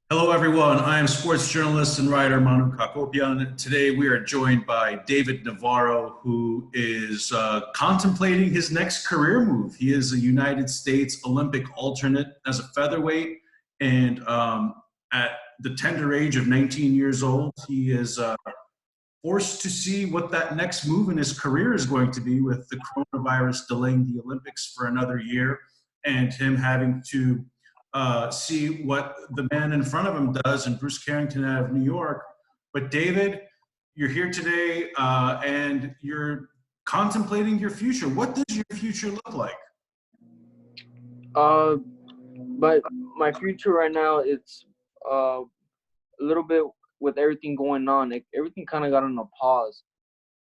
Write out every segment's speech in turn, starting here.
Hello, everyone. I am sports journalist and writer Manouk Akopyan. Today, we are joined by David Navarro, who is contemplating his next career move. He is a United States Olympic alternate as a featherweight, and at the tender age of 19 years old, he is forced to see what that next move in his career is going to be, with the coronavirus delaying the Olympics for another year and him having to see what the man in front of him does, and Bruce Carrington out of New York. But David, you're here today and you're contemplating your future. What does your future look like? Uh, but my future right now, it's a little bit with everything going on. Everything kind of got on a pause.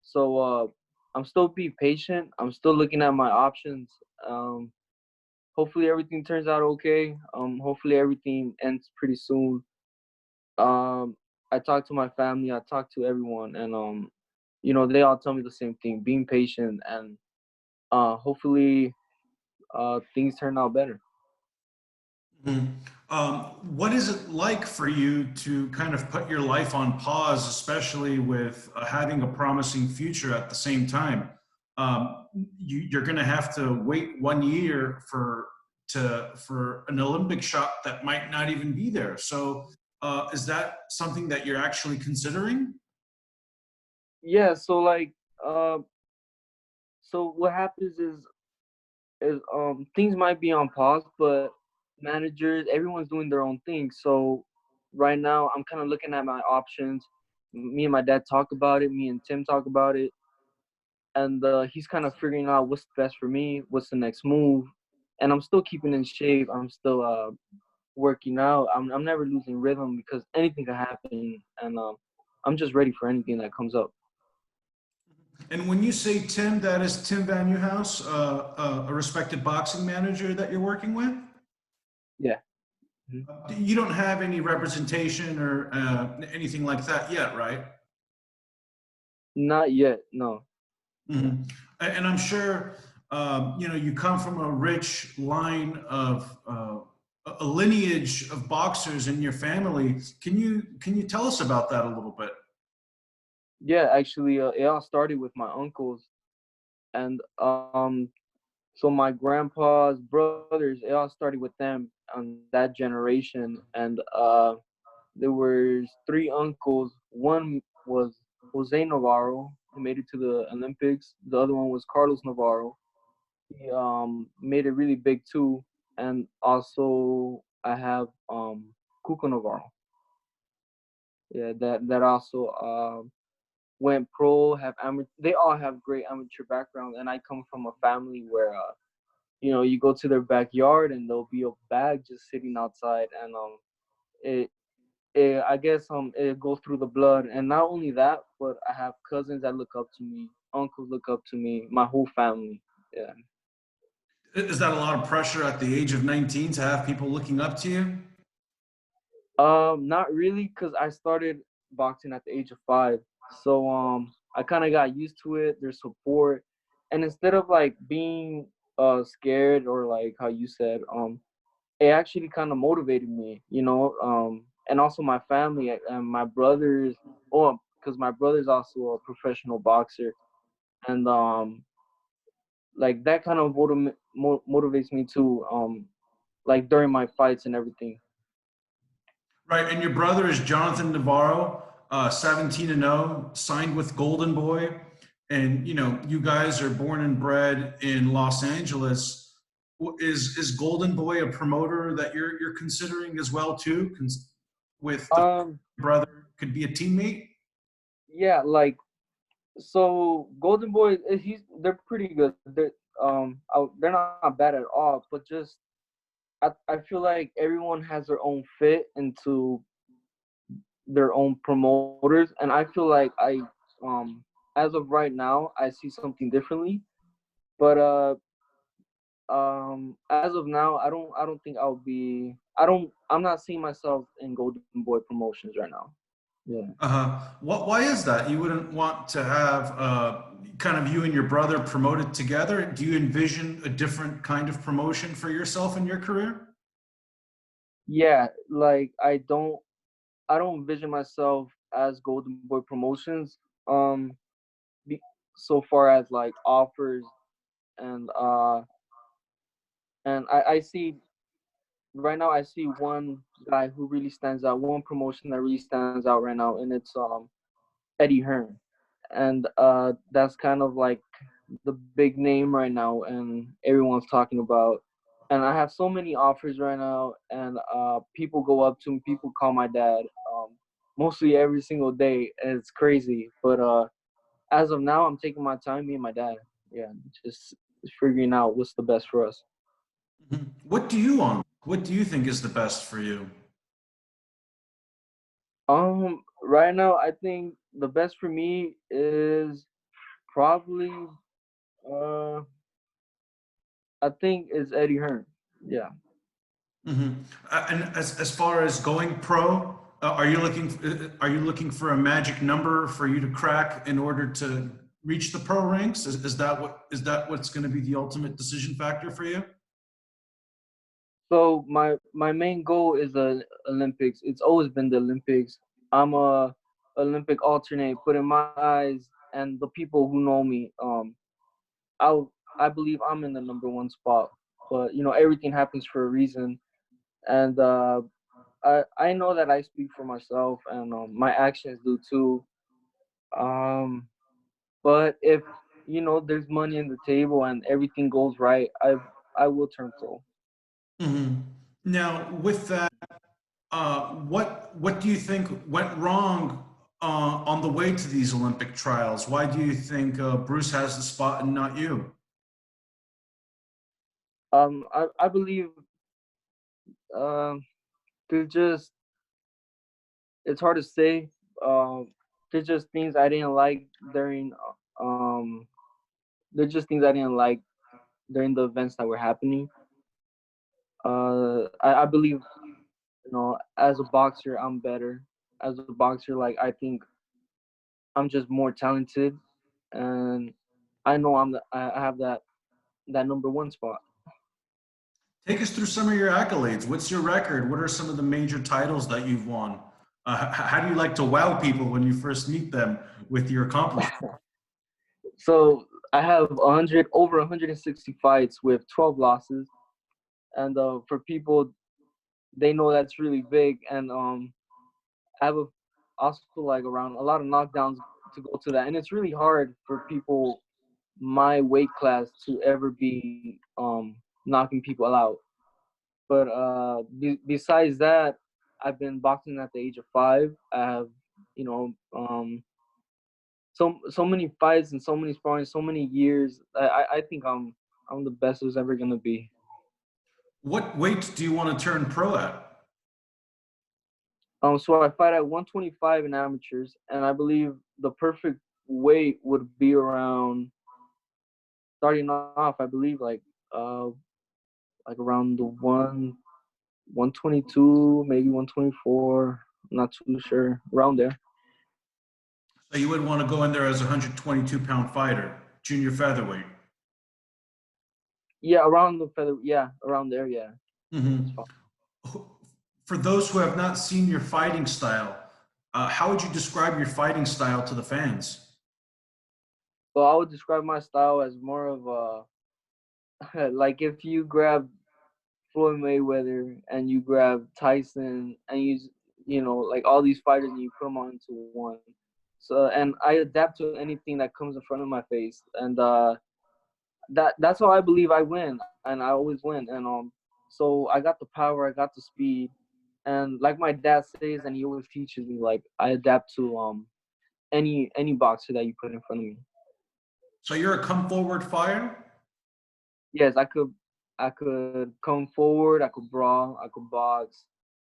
So I'm still being patient. I'm still looking at my options. Um, Hopefully everything turns out okay. Hopefully everything ends pretty soon. Um, I talk to my family. I talk to everyone, and they all tell me the same thing: being patient, and hopefully things turn out better. Mhm. What is it like for you to kind of put your life on pause, especially with having a promising future at the same time? Um, you're going to have to wait 1 year for an Olympic shot that might not even be there. So, is that something that you're actually considering? Yeah. Uh, so what happens is things might be on pause, but managers, everyone's doing their own thing. So right now I'm kind of looking at my options. Me and my dad talk about it, me and Tim talk about it, and he's kind of figuring out what's best for me, what's the next move. And I'm still keeping in shape. I'm still working out. I'm never losing rhythm because anything can happen, and I'm just ready for anything that comes up. And when you say Tim, that is Tim Van Nieuwhouse, a respected boxing manager that you're working with? Yeah. Mhm. You don't have any representation or anything like that yet, right? Not yet, no. Hmm. And I'm sure you come from a rich line of a lineage of boxers in your family. Can you tell us about that a little bit? Yeah, actually, it all started with my uncles, and so my grandpa's brothers, it all started with them on that generation, and there was three uncles. One was Jose Navarro, who made it to the Olympics. The other one was Carlos Navarro. He made it really big too, and also I have Cuco Navarro. Yeah, that also went pro. Have amateur. They all have great amateur background, and I come from a family where you go to their backyard and there'll be a bag just sitting outside, and it, I guess it goes through the blood. And not only that, but I have cousins that look up to me, uncles look up to me, my whole family. Yeah. Is that a lot of pressure at the age of 19 to have people looking up to you? Not really, cause I started boxing at the age of 5, so I kind of got used to it. There's support, and instead of like being scared or like how you said, it actually kind of motivated me, and also my family and my brothers. Oh, because my brother's also a professional boxer, and like that kind of motivates me too. Like during my fights and everything. Right, and your brother is Jonathan Navarro, 17 and 0, signed with Golden Boy, and you guys are born and bred in Los Angeles. Is Golden Boy a promoter that you're considering as well too? With the Um, brother could be a teammate. yeah, like so Golden Boy, they're pretty good. They're not bad at all, but just I feel like everyone has their own fit into their own promoters, and I feel like as of right now I see something differently. But as of now I don't think I'm not seeing myself in Golden Boy Promotions right now. Yeah. Why is that? You wouldn't want to have kind of you and your brother promoted together? Do you envision a different kind of promotion for yourself in your career? yeah, like I don't envision myself as Golden Boy Promotions. Um, be, so far as like offers and I see right now I see one guy who really stands out, one promotion that really stands out right now, and it's Eddie Hearn, and that's kind of like the big name right now, and everyone's talking about. And I have so many offers right now, and people go up to me, people call my dad, mostly every single day, and it's crazy. But as of now, I'm taking my time, me and my dad, yeah, just figuring out what's the best for us. Mhm. What do you want? What do you think is the best for you? Right now, I think the best for me is probably uh, I think is Eddie Hearn. Yeah. Hmm. And as far as going pro, are you looking for a magic number for you to crack in order to reach the pro ranks? Is that what's going to be the ultimate decision factor for you? So my main goal is the Olympics. It's always been the Olympics. I'm a Olympic alternate, but in my eyes and the people who know me, I believe I'm in the number one spot. But everything happens for a reason, and I know that I speak for myself, and my actions do too. Um, but if there's money in the table and everything goes right, I will turn pro. Hmm. Now, with that, what do you think went wrong on the way to these Olympic trials? Why do you think Bruce has the spot and not you? I believe um there's just it's hard to say. There's just things I didn't like during um there's just things I didn't like during the events that were happening. I believe as a boxer I'm better. As a boxer, like I think I'm just more talented, and I know I have that number one spot. Take us through some of your accolades. What's your record? What are some of the major titles that you've won? How do you like to wow people when you first meet them with your accomplishments? So I have 100 over 160 fights with 12 losses, and for people they know that's really big. And I have also like around a lot of knockdowns to go to that, and it's really hard for people my weight class to ever be knocking people out. But besides that, I've been boxing at the age of 5. I have you know so many fights and so many sparring, so many years. I think I'm the best there's ever gonna be. What weight do you want to turn pro at? So I fight at 125 in amateurs, and I believe the perfect weight would be around starting off. I believe like around the 122, maybe 124. I'm not too sure. Around there. So you would want to go in there as a 122-pound fighter, junior featherweight. Yeah, around the feather. Yeah, around there. Yeah, that's Hmm. fine. For those who have not seen your fighting style, how would you describe your fighting style to the fans? Well, I would describe my style as more of a like if you grab Floyd Mayweather and you grab Tyson and like all these fighters and you put them all into one. So and I adapt to anything that comes in front of my face, and that's how I believe I win, and I always win. And so I got the power, I got the speed, and like my dad says, and he always teaches me, like I adapt to any boxer that you put in front of me. So you're a come forward fighter? Yes, I could come forward, I could brawl, I could box,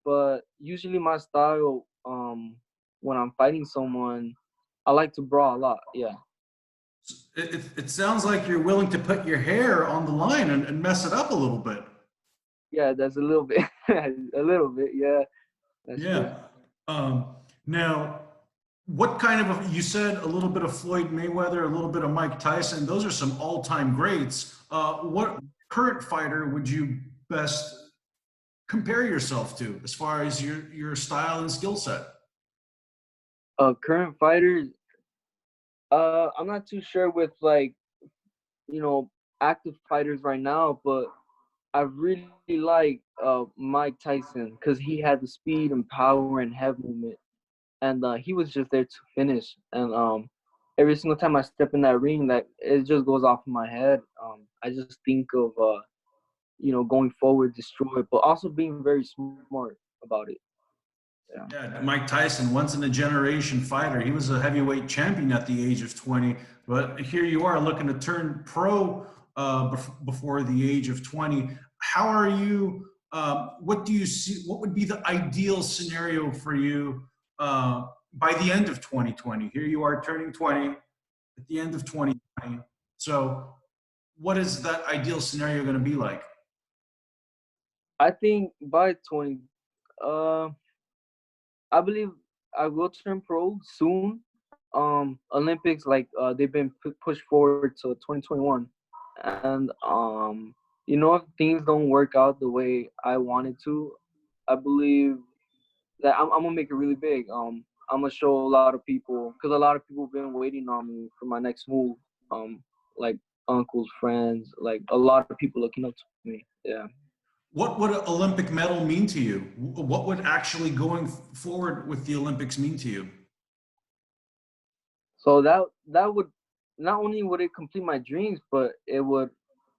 but usually my style, when I'm fighting someone, I like to brawl a lot. Yeah, It sounds like you're willing to put your hair on the line and mess it up a little bit. yeah, that's a little bit, a little bit. Yeah, that's true. Yeah. Now, what kind of you said a little bit of Floyd Mayweather, a little bit of Mike Tyson. Those are some all-time greats. What current fighter would you best compare yourself to as far as your style and skill set? Current fighters, I'm not too sure with like, you know, active fighters right now, but I really like Mike Tyson because he had the speed and power and head movement, and he was just there to finish. And every single time I step in that ring, that it just goes off in my head. I just think of going forward, destroy it, but also being very smart about it. Yeah. Yeah, Mike Tyson, once in a generation fighter. He was a heavyweight champion at the age of 20, but here you are looking to turn pro before the age of 20. How are you? What do you see? What would be the ideal scenario for you by the end of 2020? Here you are turning 20 at the end of 2020. So, what is that ideal scenario going to be like? I think by 20, uh, I believe I will turn pro soon. Olympics, like they've been pushed forward to 2021, and if things don't work out the way I wanted to, I believe that I'm gonna make it really big. I'm gonna show a lot of people because a lot of people have been waiting on me for my next move. Like uncles, friends, like a lot of people looking up to me. Yeah. What would an Olympic medal mean to you? What would actually going forward with the Olympics mean to you? So that would not only would it complete my dreams, but it would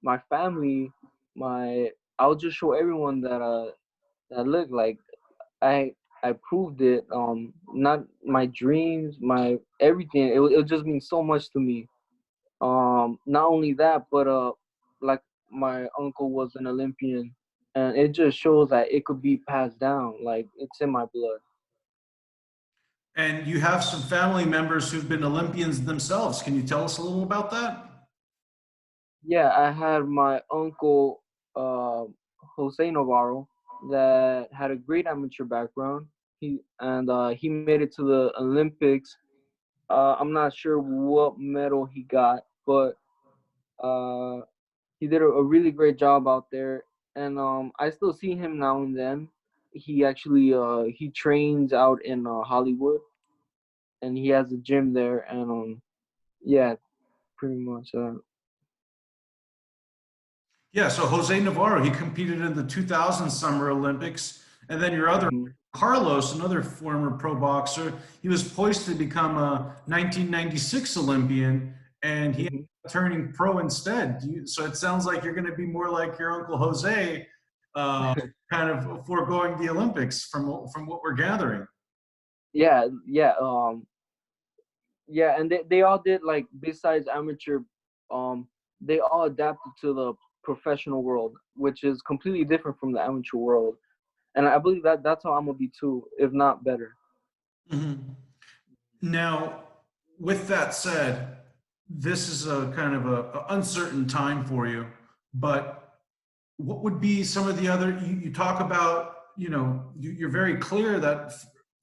my family, my I'll just show everyone that look like I I proved it. Not my dreams, my everything. It just mean so much to me. Not only that, but like my uncle was an Olympian, and it just shows that it could be passed down. Like it's in my blood. And you have some family members who've been Olympians themselves. Can you tell us a little about that? Yeah, I had my uncle uh, Jose Navarro that had a great amateur background. He made it to the Olympics. I'm not sure what medal he got, but uh, he did a really great job out there. And I still see him now and then. He actually he trains out in Hollywood, and he has a gym there. And yeah, pretty much. Yeah, so Jose Navarro, he competed in the 2000 Summer Olympics. And then your other, Mhm. Carlos, another former pro boxer, he was poised to become a 1996 Olympian, and he ended Mhm. up turning pro instead. So it sounds like you're going to be more like your Uncle Jose, uh, kind of foregoing the Olympics from what we're gathering. Yeah, yeah. Yeah, and they all did like besides amateur, um, they all adapted to the professional world, which is completely different from the amateur world. And I believe that that's how I'm gonna be too, if not better. Mhm. Now, with that said, this is a kind of a uncertain time for you, but what would be some of the other, you talk about, you're very clear that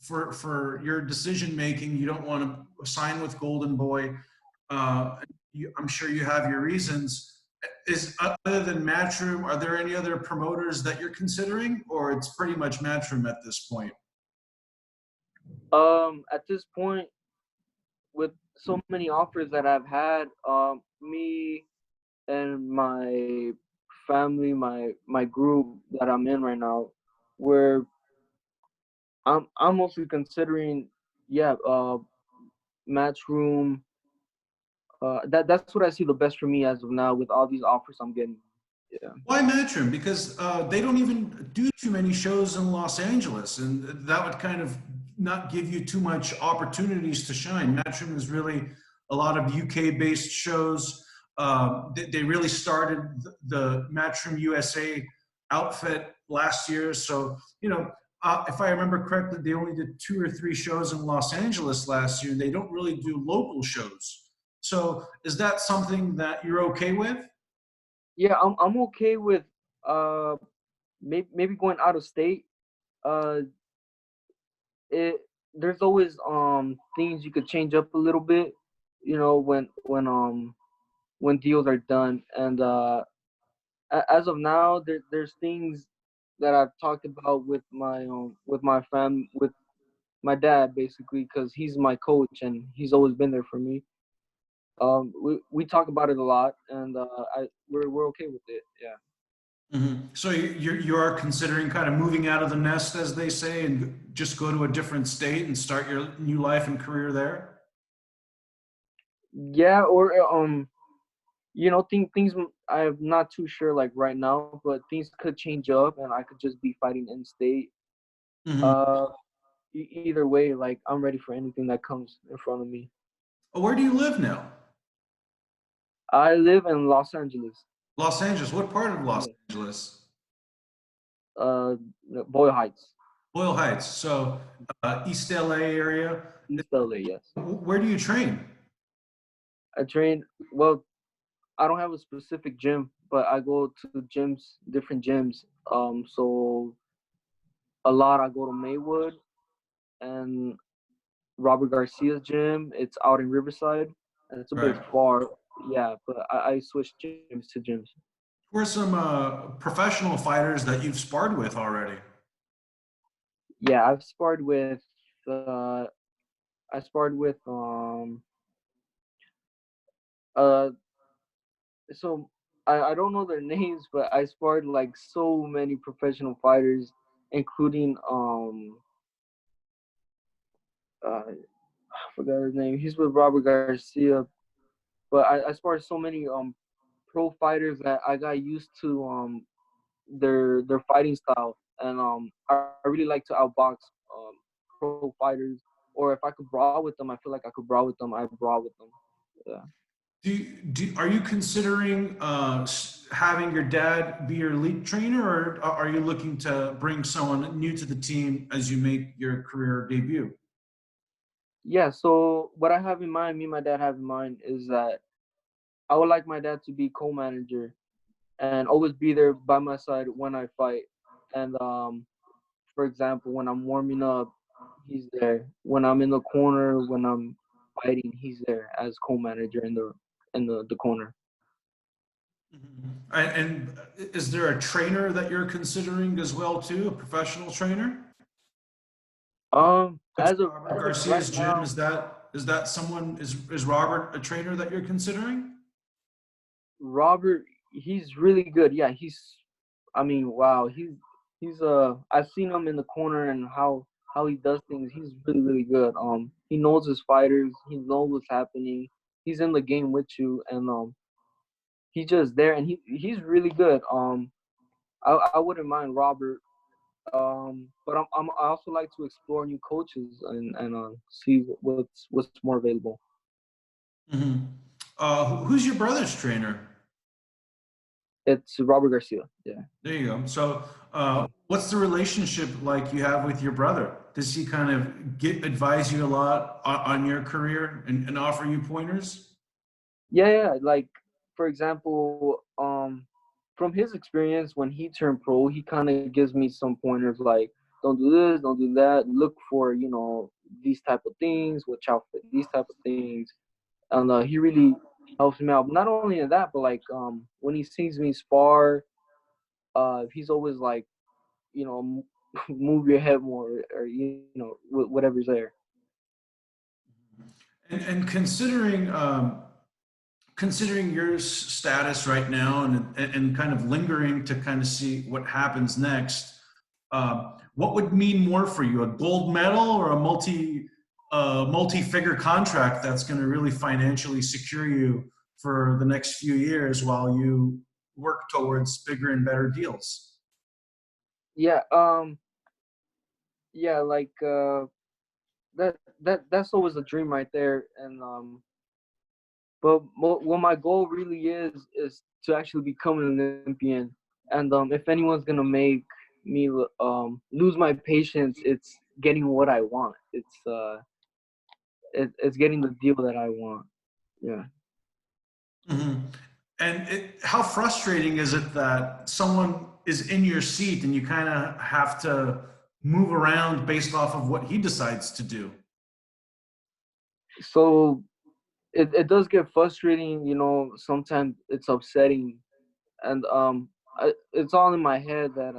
for your decision making, you don't want to sign with Golden Boy. I'm sure you have your reasons. Is other than Matchroom, are there any other promoters that you're considering, or it's pretty much Matchroom at this point? At this point, with so many offers that I've had, me and my family, my group that I'm in right now, where I'm mostly considering, yeah, Matchroom. That's what I see the best for me as of now with all these offers I'm getting. Yeah. Why Matchroom? Because they don't even do too many shows in Los Angeles, and that would kind of not give you too much opportunities to shine. Matchroom is really a lot of UK-based shows. They really started the Matchroom USA outfit last year, so if I remember correctly, they only did 2 or 3 shows in Los Angeles last year. They don't really do local shows. So, is that something that you're okay with? Yeah, I'm okay with uh maybe going out of state. Uh it There's always things you could change up a little bit, when deals are done. And as of now there's things that I've talked about with my with my dad basically, because he's my coach and he's always been there for me. We talk about it a lot, and we're okay with it. Yeah. So you are considering kind of moving out of the nest, as they say, and just go to a different state and start your new life and career there? Yeah, or things I'm not too sure like right now, but things could change up, and I could just be fighting in state. Hmm. Uh, Either way, like I'm ready for anything that comes in front of me. Where do you live now? I live in Los Angeles. Los Angeles. What part of Los Yeah. Angeles? Uh, Boyle Heights, Boyle Heights. So East LA area. East LA. Yes. Where do you train? I train. Well, I don't have a specific gym, but I go to gyms, different gyms. So a lot I go to Maywood and Robert Garcia's gym. It's out in Riverside, and it's a bit Right. far. Yeah, but I switch gyms to gyms. Who are some professional fighters that you've sparred with already? Yeah, I've sparred with. Uh, I sparred with. Uh. So I don't know their names, but I sparred like so many professional fighters, including I forgot his name. He's with Robert Garcia, but I sparred so many pro fighters that I got used to their fighting style, and I really like to outbox pro fighters. Or if I could brawl with them, I feel like I could brawl with them. I brawl with them. Yeah. Are you considering having your dad be your lead trainer, or are you looking to bring someone new to the team as you make your career debut? Yeah. So what I have in mind, me and my dad have in mind, is that I would like my dad to be co-manager and always be there by my side when I fight. And for example, when I'm warming up, he's there. When I'm in the corner, when I'm fighting, he's there as co-manager in the corner. Mhm. And is there a trainer that you're considering as well too, a professional trainer? As of right Garcia's gym, now, is that someone, is Robert a trainer that you're considering? Robert, he's really good. Yeah, I mean, wow, he's I've seen him in the corner and how he does things. He's really good. He knows his fighters. He knows what's happening. He's in the game with you, and he's just there, and he's really good. I wouldn't mind Robert. But I also like to explore new coaches and see what's more available. Hmm. Who's your brother's trainer? It's Robert Garcia. Yeah. There you go. So, Yeah. what's the relationship like you have with your brother? Does he kind of advise you a lot on your career and offer you pointers? Yeah. Like for example, from his experience when he turned pro, he kind of gives me some pointers like, don't do this, don't do that. Look for these type of things. Watch out for these type of things. And he really helps me out. Not only in that, but like when he sees me spar, he's always like, move your head more, or whatever's there. And considering your status right now and kind of lingering to kind of see what happens next, what would mean more for you, a gold medal or a multi-figure contract that's going to really financially secure you for the next few years while you work towards bigger and better deals? Yeah. Yeah. Like that's always a dream right there. And but what my goal really is to actually become an Olympian. And if anyone's gonna make me lose my patience, it's getting what I want. It's getting the deal that I want. Yeah. Mhm. And how frustrating is it that someone is in your seat and you kind of have to move around based off of what he decides to do? So it does get frustrating. Sometimes it's upsetting, and it's all in my head that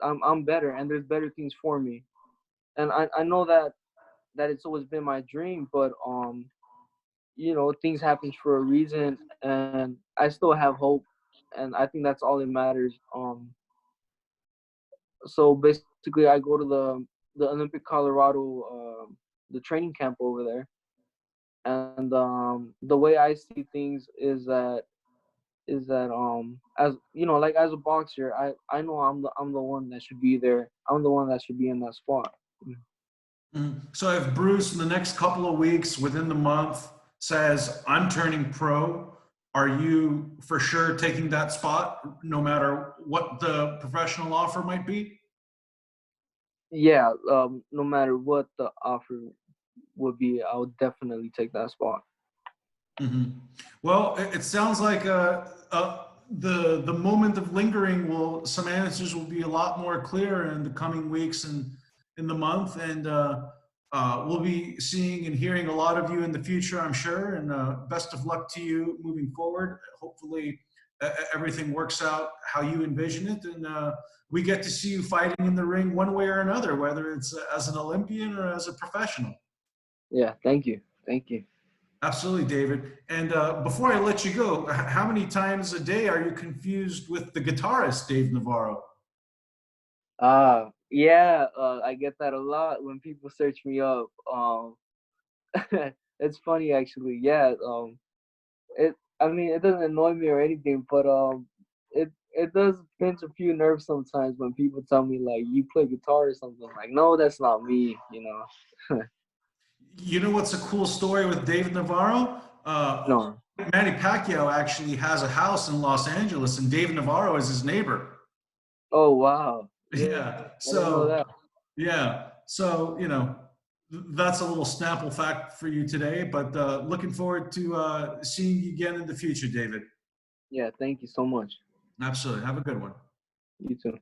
I'm better, and there's better things for me. And I know that it's always been my dream, but things happen for a reason, and I still have hope, and I think that's all that matters. So basically, I go to the Olympic Colorado, the training camp over there, and the way I see things is that as like as a boxer, I know I'm the one that should be there. I'm the one that should be in that spot. So if Bruce in the next couple of weeks, within the month, says, I'm turning pro, are you for sure taking that spot no matter what the professional offer might be? Yeah, no matter what the offer would be, I would definitely take that spot. hmm Well, it sounds like the moment of lingering some answers will be a lot more clear in the coming weeks and in the month, and we'll be seeing and hearing a lot of you in the future, I'm sure. And best of luck to you moving forward. Hopefully, everything works out how you envision it, and we get to see you fighting in the ring one way or another, whether it's as an Olympian or as a professional. Yeah, thank you. Absolutely, David. And before I let you go, how many times a day are you confused with the guitarist, Dave Navarro? Yeah, I get that a lot when people search me up. It's funny actually. Yeah, I mean, it doesn't annoy me or anything, but it does pinch a few nerves sometimes when people tell me like you play guitar or something. Like, no, that's not me. You know what's a cool story with David Navarro? No. Manny Pacquiao actually has a house in Los Angeles, and Dave Navarro is his neighbor. Oh wow. Yeah, Yeah. I didn't know So, that. yeah. So, that's a little Snapple fact for you today, but looking forward to seeing you again in the future, David. Yeah, thank you so much. Absolutely. Have a good one. You too.